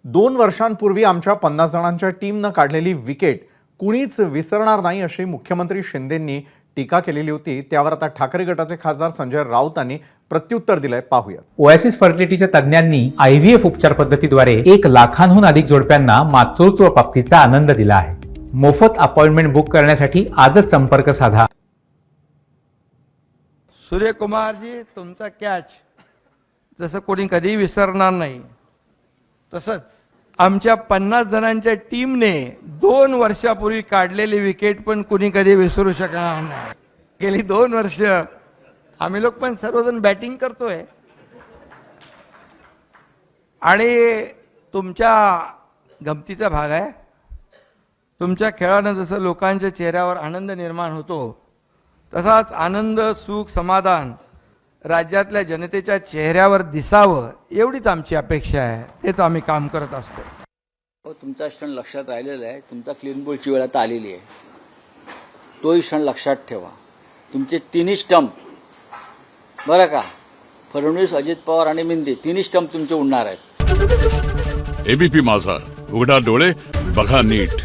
2 वर्षांपूर्वी आमच्या 50 जणांच्या टीमनं काढलेली विकेट कुणीच विसरणार नाही अशी मुख्यमंत्री शिंदेंनी टीका केलेली होती। त्यावर आता ठाकरे गटाचे खासदार संजय राऊतांनी प्रत्युत्तर दिलंय, पाहूया। ओएसिस फर्टिलिटीच्या तज्ञांनी आयव्हीएफ उपचार पद्धतीद्वारे 1 लाखांहून अधिक जोडप्यांना मातृत्व प्राप्तीचा आनंद दिला आहे। मोफत अपॉइंटमेंट बुक करण्यासाठी आजच संपर्क साधा। सूर्यकुमार जी, तुमचा कॅच जसं कोणी कधी विसरणार नाही, तसंच आमच्या 50 जणांच्या टीमने 2 वर्षापूर्वी काढलेली विकेट पण कुणी कधी विसरू शकणार नाही। गेली 2 वर्ष आम्ही लोक पण सर्वजण बॅटिंग करतोय आणि तुमच्या गमतीचा भाग आहे। तुमच्या खेळानं जसं लोकांच्या चेहऱ्यावर आनंद निर्माण होतो, तसाच आनंद, सुख, समाधान राज्यातल्या जनतेच्या चेहऱ्यावर दिसावं एवढीच आमची अपेक्षा आहे। तेच आम्ही काम करत असतो। तुमचा क्षण लक्षात राहिलेला आहे। तुमचा क्लीन बोलची वेळ आता आलेली आहे, तोही क्षण लक्षात ठेवा। तुमचे 3 स्टंप बरं का, फडणवीस, अजित पवार आणि मिंदे 3 स्टंप तुमचे उडणार आहेत। एबीपी माझा, उघडा डोळे बघा नीट।